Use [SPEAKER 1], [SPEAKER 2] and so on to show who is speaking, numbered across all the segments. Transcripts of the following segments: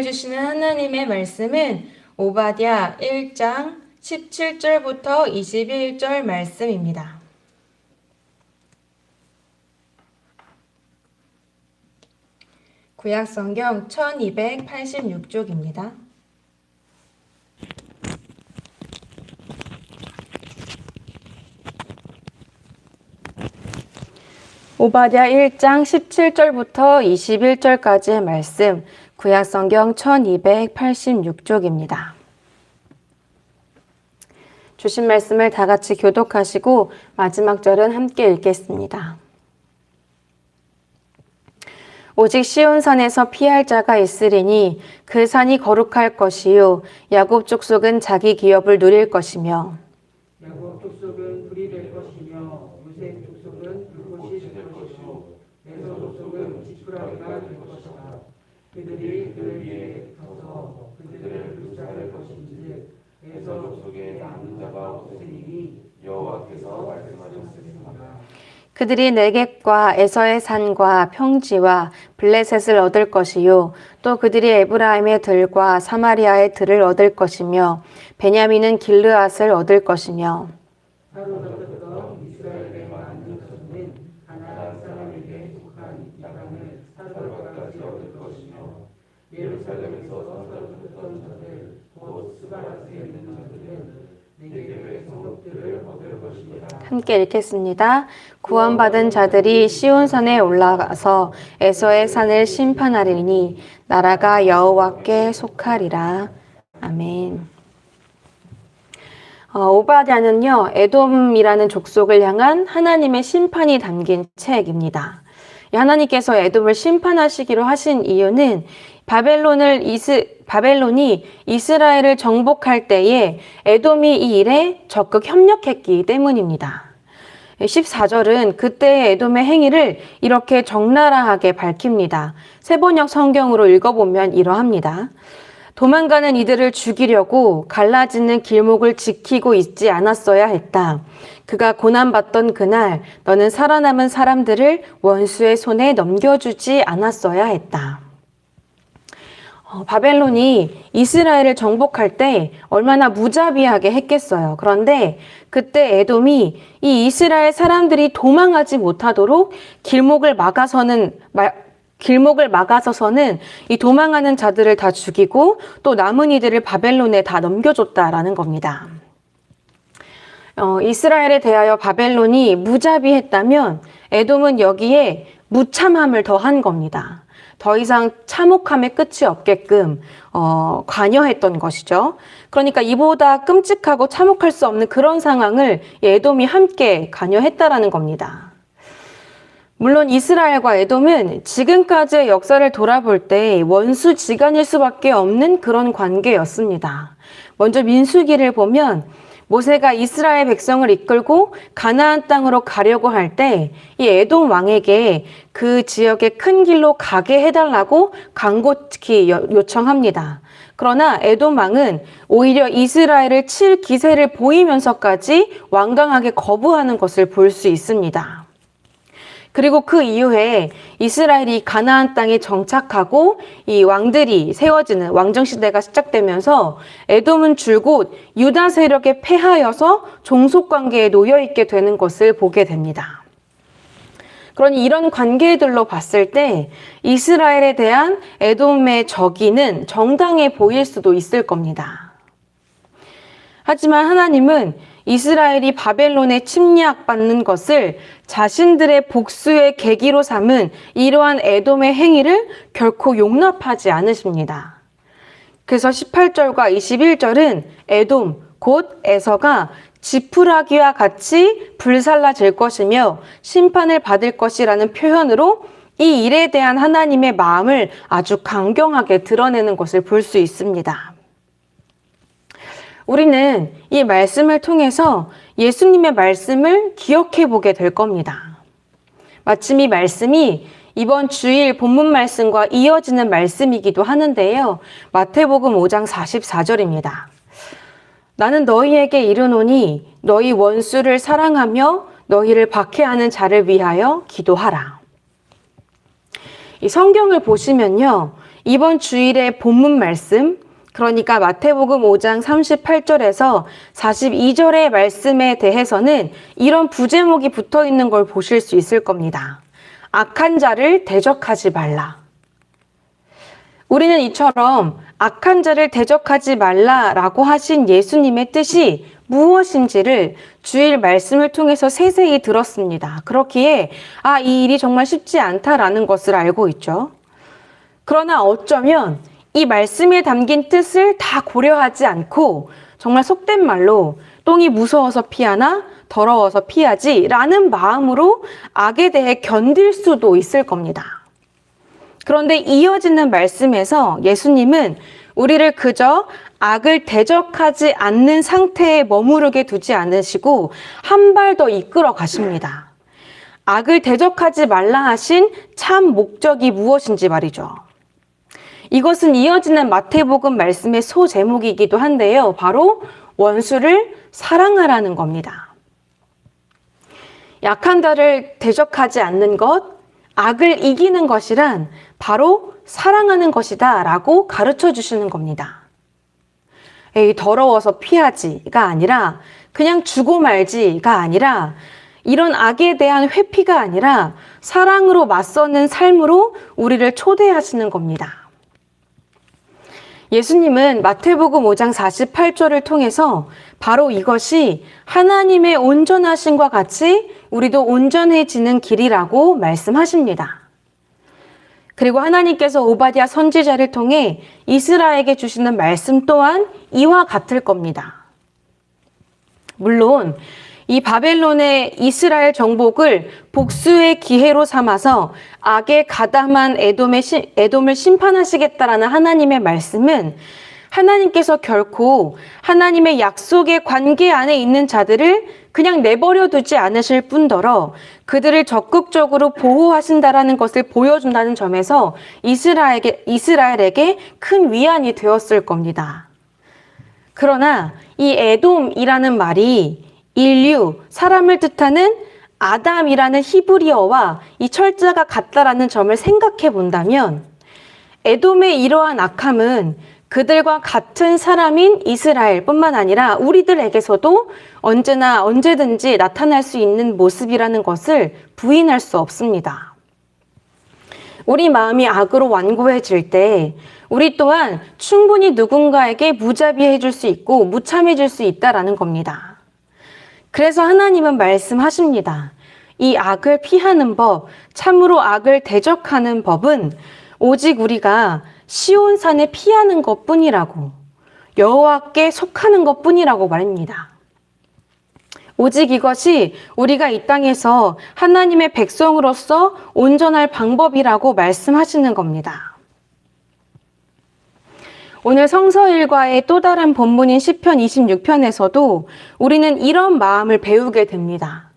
[SPEAKER 1] 주시는 하나님의 말씀은 오바댜 1장 17절부터 21절 말씀입니다. 구약성경 1286쪽입니다. 오바댜 1장 17절부터 21절까지의 말씀, 구약성경 1286쪽입니다. 주신 말씀을 다 같이 교독하시고 마지막 절은 함께 읽겠습니다. 오직 시온산에서 피할 자가 있으리니 그 산이 거룩할 것이요 야곱 족속은 자기 기업을 누릴 것이며
[SPEAKER 2] 야곱 족속은 불이 될 것이며 요셉 족속은 불꽃이 될 것이요 에서 족속은 지푸라기가 될 것이다. 그들이 그들 위에 서서 그들을 불살할 것인지 에서 족속에 남는 자가 없으니 여호와께서 말씀하셨습니다.
[SPEAKER 1] 그들이 네겝과 에서의 산과 평지와 블레셋을 얻을 것이요 또 그들이 에브라임의 들과 사마리아의 들을 얻을 것이며 베냐민은 길르앗을 얻을 것이며
[SPEAKER 2] 사로잡혔던 이스라엘의 많은 자손은 가나안 사람에게 속한 이 땅을 사로잡까지 얻을 것이며 예루살렘에서 사로잡혔던 자들 곧 스바라스에 있는 자들은 네겝의 성읍들을 얻을 것이다.
[SPEAKER 1] 함께 읽겠습니다. 구원받은 자들이 시온산에 올라가서 에서의 산을 심판하리니 나라가 여호와께 속하리라. 아멘. 오바댜는요, 에돔이라는 족속을 향한 하나님의 심판이 담긴 책입니다. 하나님께서 에돔을 심판하시기로 하신 이유는 바벨론이 이스라엘을 정복할 때에 에돔이 이 일에 적극 협력했기 때문입니다. 14절은 그때의 에돔의 행위를 이렇게 적나라하게 밝힙니다. 세번역 성경으로 읽어보면 이러합니다. 도망가는 이들을 죽이려고 갈라지는 길목을 지키고 있지 않았어야 했다. 그가 고난받던 그날 너는 살아남은 사람들을 원수의 손에 넘겨주지 않았어야 했다. 바벨론이 이스라엘을 정복할 때 얼마나 무자비하게 했겠어요. 그런데 그때 에돔이 이 이스라엘 사람들이 도망하지 못하도록 길목을 막아서서는 이 도망하는 자들을 다 죽이고 또 남은 이들을 바벨론에 다 넘겨줬다라는 겁니다. 이스라엘에 대하여 바벨론이 무자비했다면 에돔은 여기에 무참함을 더한 겁니다. 더 이상 참혹함의 끝이 없게끔 관여했던 것이죠. 그러니까 이보다 끔찍하고 참혹할 수 없는 그런 상황을 에돔이 함께 관여했다라는 겁니다. 물론 이스라엘과 에돔은 지금까지의 역사를 돌아볼 때 원수지간일 수밖에 없는 그런 관계였습니다. 먼저 민수기를 보면 모세가 이스라엘 백성을 이끌고 가나안 땅으로 가려고 할 때 이 에돔 왕에게 그 지역의 큰 길로 가게 해달라고 간곡히 요청합니다. 그러나 에돔 왕은 오히려 이스라엘을 칠 기세를 보이면서까지 완강하게 거부하는 것을 볼 수 있습니다. 그리고 그 이후에 이스라엘이 가나안 땅에 정착하고 이 왕들이 세워지는 왕정시대가 시작되면서 에돔은 줄곧 유다 세력에 패하여서 종속관계에 놓여있게 되는 것을 보게 됩니다. 그러니 이런 관계들로 봤을 때 이스라엘에 대한 에돔의 적의는 정당해 보일 수도 있을 겁니다. 하지만 하나님은 이스라엘이 바벨론에 침략받는 것을 자신들의 복수의 계기로 삼은 이러한 에돔의 행위를 결코 용납하지 않으십니다. 그래서 18절과 21절은 에돔, 곧 에서가 지푸라기와 같이 불살라질 것이며 심판을 받을 것이라는 표현으로 이 일에 대한 하나님의 마음을 아주 강경하게 드러내는 것을 볼 수 있습니다. 우리는 이 말씀을 통해서 예수님의 말씀을 기억해 보게 될 겁니다. 마침 이 말씀이 이번 주일 본문 말씀과 이어지는 말씀이기도 하는데요. 마태복음 5장 44절입니다. 나는 너희에게 이르노니 너희 원수를 사랑하며 너희를 박해하는 자를 위하여 기도하라. 이 성경을 보시면요. 이번 주일의 본문 말씀, 그러니까 마태복음 5장 38절에서 42절의 말씀에 대해서는 이런 부제목이 붙어 있는 걸 보실 수 있을 겁니다. 악한 자를 대적하지 말라. 우리는 이처럼 악한 자를 대적하지 말라라고 하신 예수님의 뜻이 무엇인지를 주일 말씀을 통해서 세세히 들었습니다. 그렇기에 이 일이 정말 쉽지 않다라는 것을 알고 있죠. 그러나 어쩌면 이 말씀에 담긴 뜻을 다 고려하지 않고 정말 속된 말로 똥이 무서워서 피하나 더러워서 피하지 라는 마음으로 악에 대해 견딜 수도 있을 겁니다. 그런데 이어지는 말씀에서 예수님은 우리를 그저 악을 대적하지 않는 상태에 머무르게 두지 않으시고 한 발 더 이끌어 가십니다. 악을 대적하지 말라 하신 참 목적이 무엇인지 말이죠. 이것은 이어지는 마태복음 말씀의 소제목이기도 한데요. 바로 원수를 사랑하라는 겁니다. 약한 자를 대적하지 않는 것, 악을 이기는 것이란 바로 사랑하는 것이다 라고 가르쳐 주시는 겁니다. 에이, 더러워서 피하지가 아니라 그냥 주고 말지가 아니라 이런 악에 대한 회피가 아니라 사랑으로 맞서는 삶으로 우리를 초대하시는 겁니다. 예수님은 마태복음 5장 48절을 통해서 바로 이것이 하나님의 온전하심과 같이 우리도 온전해지는 길이라고 말씀하십니다. 그리고 하나님께서 오바댜 선지자를 통해 이스라엘에게 주시는 말씀 또한 이와 같을 겁니다. 물론 이 바벨론의 이스라엘 정복을 복수의 기회로 삼아서 악에 가담한 에돔을 심판하시겠다라는 하나님의 말씀은 하나님께서 결코 하나님의 약속의 관계 안에 있는 자들을 그냥 내버려 두지 않으실 뿐더러 그들을 적극적으로 보호하신다라는 것을 보여준다는 점에서 이스라엘에게 큰 위안이 되었을 겁니다. 그러나 이 에돔이라는 말이 인류, 사람을 뜻하는 아담이라는 히브리어와 이 철자가 같다라는 점을 생각해 본다면 에돔의 이러한 악함은 그들과 같은 사람인 이스라엘뿐만 아니라 우리들에게서도 언제나 언제든지 나타날 수 있는 모습이라는 것을 부인할 수 없습니다. 우리 마음이 악으로 완고해질 때 우리 또한 충분히 누군가에게 무자비해 줄 수 있고 무참해질 수 있다라는 겁니다. 그래서 하나님은 말씀하십니다. 이 악을 피하는 법, 참으로 악을 대적하는 법은 오직 우리가 시온산에 피하는 것뿐이라고, 여호와께 속하는 것뿐이라고 말입니다. 오직 이것이 우리가 이 땅에서 하나님의 백성으로서 온전할 방법이라고 말씀하시는 겁니다. 오늘 성서일과의 또 다른 본문인 시편 26편에서도 우리는 이런 마음을 배우게 됩니다.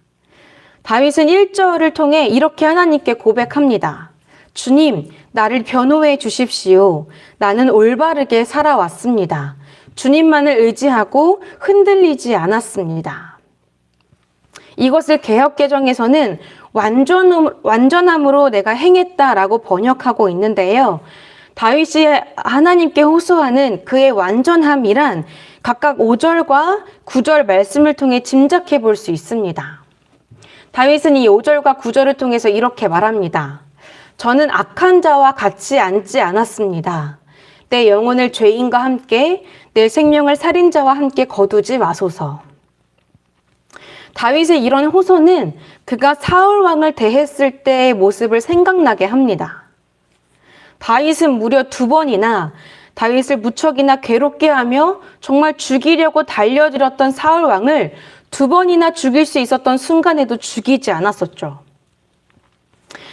[SPEAKER 1] 다윗은 1절을 통해 이렇게 하나님께 고백합니다. 주님, 나를 변호해 주십시오. 나는 올바르게 살아왔습니다. 주님만을 의지하고 흔들리지 않았습니다. 이것을 개역개정에서는 완전함으로 내가 행했다라고 번역하고 있는데요. 다윗이 하나님께 호소하는 그의 완전함이란 각각 5절과 9절 말씀을 통해 짐작해 볼 수 있습니다. 다윗은 이 5절과 9절을 통해서 이렇게 말합니다. 저는 악한 자와 같이 앉지 않았습니다. 내 영혼을 죄인과 함께, 내 생명을 살인자와 함께 거두지 마소서. 다윗의 이런 호소는 그가 사울 왕을 대했을 때의 모습을 생각나게 합니다. 다윗은 무려 2번이나 다윗을 무척이나 괴롭게 하며 정말 죽이려고 달려들었던 사울 왕을 2번이나 죽일 수 있었던 순간에도 죽이지 않았었죠.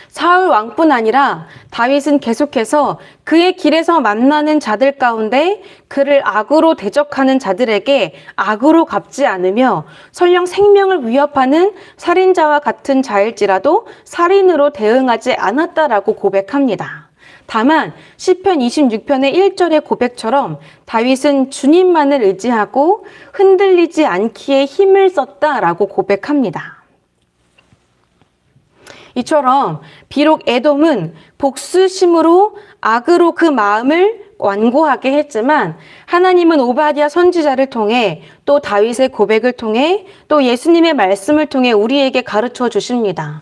[SPEAKER 1] 사울 왕뿐 아니라 다윗은 계속해서 그의 길에서 만나는 자들 가운데 그를 악으로 대적하는 자들에게 악으로 갚지 않으며 설령 생명을 위협하는 살인자와 같은 자일지라도 살인으로 대응하지 않았다라고 고백합니다. 다만 시편 26편의 1절의 고백처럼 다윗은 주님만을 의지하고 흔들리지 않기에 힘을 썼다라고 고백합니다. 이처럼 비록 에돔은 복수심으로 악으로 그 마음을 완고하게 했지만 하나님은 오바댜 선지자를 통해 또 다윗의 고백을 통해 또 예수님의 말씀을 통해 우리에게 가르쳐 주십니다.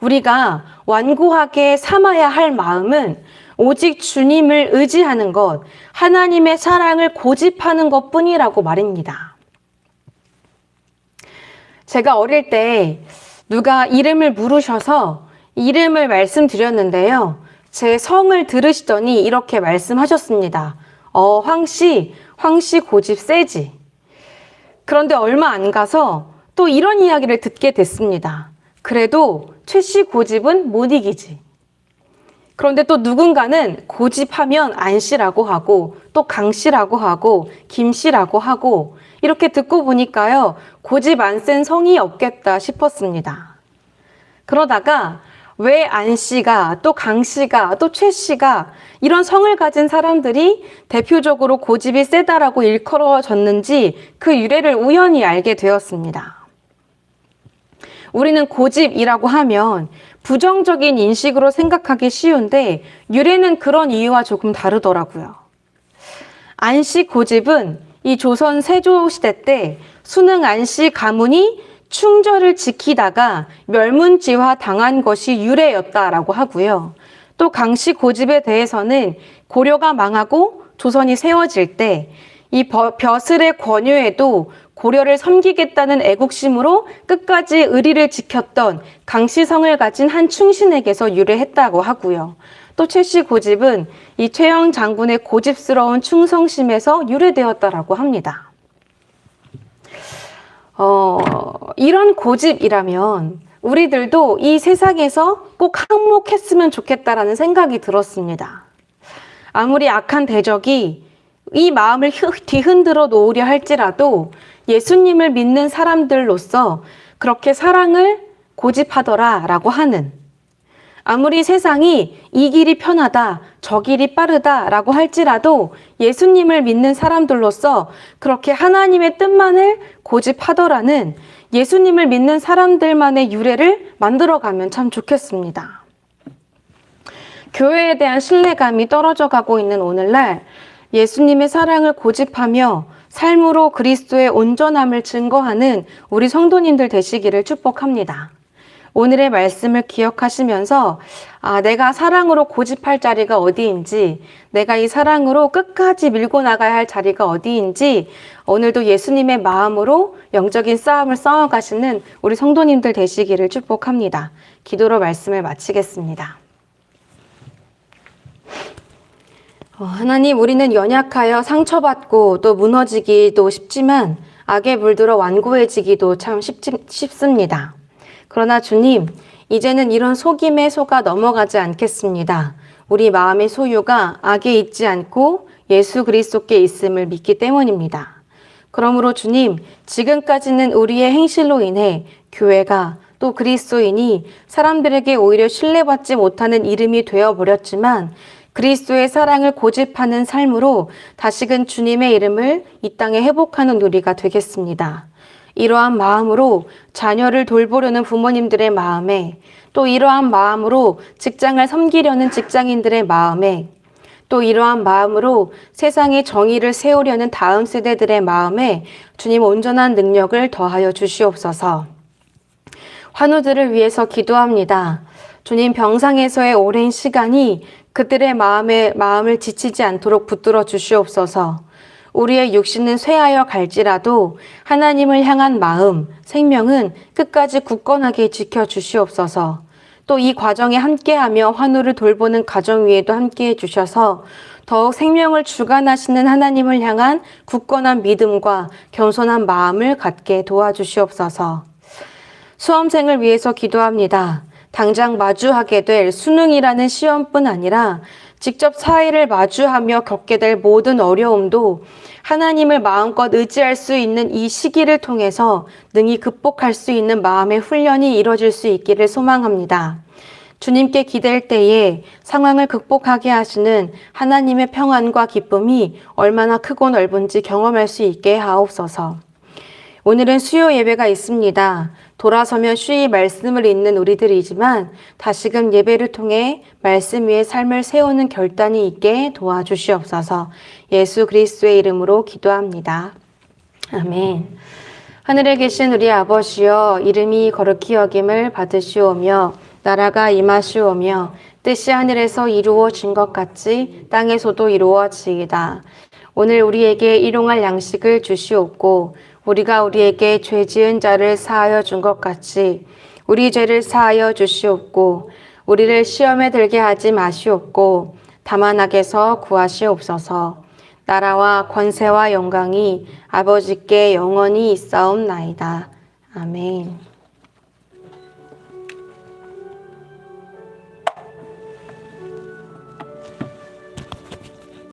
[SPEAKER 1] 우리가 완고하게 삼아야 할 마음은 오직 주님을 의지하는 것, 하나님의 사랑을 고집하는 것뿐이라고 말입니다. 제가 어릴 때 누가 이름을 물으셔서 이름을 말씀드렸는데요. 제 성을 들으시더니 이렇게 말씀하셨습니다. 황씨 고집 세지. 그런데 얼마 안 가서 또 이런 이야기를 듣게 됐습니다. 그래도 최씨 고집은 못 이기지. 그런데 또 누군가는 고집하면 안씨라고 하고 또 강씨라고 하고 김씨라고 하고 이렇게 듣고 보니까요. 고집 안 센 성이 없겠다 싶었습니다. 그러다가 왜 안씨가 또 강씨가 또 최씨가 이런 성을 가진 사람들이 대표적으로 고집이 세다라고 일컬어졌는지 그 유래를 우연히 알게 되었습니다. 우리는 고집이라고 하면 부정적인 인식으로 생각하기 쉬운데 유래는 그런 이유와 조금 다르더라고요. 안씨 고집은 이 조선 세조시대 때 순응 안씨 가문이 충절을 지키다가 멸문지화 당한 것이 유래였다라고 하고요. 또 강씨 고집에 대해서는 고려가 망하고 조선이 세워질 때 이 벼슬의 권유에도 고려를 섬기겠다는 애국심으로 끝까지 의리를 지켰던 강씨성을 가진 한 충신에게서 유래했다고 하고요. 또 최씨 고집은 이 최영 장군의 고집스러운 충성심에서 유래되었다라고 합니다. 이런 고집이라면 우리들도 이 세상에서 꼭 항목했으면 좋겠다라는 생각이 들었습니다. 아무리 악한 대적이 이 마음을 뒤흔들어 놓으려 할지라도 예수님을 믿는 사람들로서 그렇게 사랑을 고집하더라라고 하는, 아무리 세상이 이 길이 편하다, 저 길이 빠르다라고 할지라도 예수님을 믿는 사람들로서 그렇게 하나님의 뜻만을 고집하더라는 예수님을 믿는 사람들만의 유래를 만들어가면 참 좋겠습니다. 교회에 대한 신뢰감이 떨어져 가고 있는 오늘날 예수님의 사랑을 고집하며 삶으로 그리스도의 온전함을 증거하는 우리 성도님들 되시기를 축복합니다. 오늘의 말씀을 기억하시면서 내가 사랑으로 고집할 자리가 어디인지, 내가 이 사랑으로 끝까지 밀고 나가야 할 자리가 어디인지 오늘도 예수님의 마음으로 영적인 싸움을 싸워가시는 우리 성도님들 되시기를 축복합니다. 기도로 말씀을 마치겠습니다. 하나님, 우리는 연약하여 상처받고 또 무너지기도 쉽지만 악에 물들어 완고해지기도 참 쉽습니다. 그러나 주님, 이제는 이런 속임에 속아 넘어가지 않겠습니다. 우리 마음의 소유가 악에 있지 않고 예수 그리스도께 있음을 믿기 때문입니다. 그러므로 주님, 지금까지는 우리의 행실로 인해 교회가 또 그리스도인이 사람들에게 오히려 신뢰받지 못하는 이름이 되어버렸지만 그리스도의 사랑을 고집하는 삶으로 다시금 주님의 이름을 이 땅에 회복하는 우리가 되겠습니다. 이러한 마음으로 자녀를 돌보려는 부모님들의 마음에, 또 이러한 마음으로 직장을 섬기려는 직장인들의 마음에, 또 이러한 마음으로 세상의 정의를 세우려는 다음 세대들의 마음에 주님 온전한 능력을 더하여 주시옵소서. 환우들을 위해서 기도합니다. 주님, 병상에서의 오랜 시간이 그들의 마음을 지치지 않도록 붙들어 주시옵소서. 우리의 육신은 쇠하여 갈지라도 하나님을 향한 마음, 생명은 끝까지 굳건하게 지켜주시옵소서. 또 이 과정에 함께하며 환우를 돌보는 가정 위에도 함께해 주셔서 더욱 생명을 주관하시는 하나님을 향한 굳건한 믿음과 겸손한 마음을 갖게 도와주시옵소서. 수험생을 위해서 기도합니다. 당장 마주하게 될 수능이라는 시험뿐 아니라 직접 사회를 마주하며 겪게 될 모든 어려움도 하나님을 마음껏 의지할 수 있는 이 시기를 통해서 능히 극복할 수 있는 마음의 훈련이 이뤄질 수 있기를 소망합니다. 주님께 기댈 때에 상황을 극복하게 하시는 하나님의 평안과 기쁨이 얼마나 크고 넓은지 경험할 수 있게 하옵소서. 오늘은 수요 예배가 있습니다. 돌아서면 쉬이 말씀을 읽는 우리들이지만 다시금 예배를 통해 말씀 위에 삶을 세우는 결단이 있게 도와주시옵소서. 예수 그리스도의 이름으로 기도합니다. 아멘. 하늘에 계신 우리 아버지여, 이름이 거룩히 여김을 받으시오며 나라가 임하시오며 뜻이 하늘에서 이루어진 것 같이 땅에서도 이루어지이다. 오늘 우리에게 일용할 양식을 주시옵고 우리가 우리에게 죄 지은 자를 사하여 준 것 같이 우리 죄를 사하여 주시옵고 우리를 시험에 들게 하지 마시옵고 다만 악에서 구하시옵소서. 나라와 권세와 영광이 아버지께 영원히 있사옵나이다. 아멘.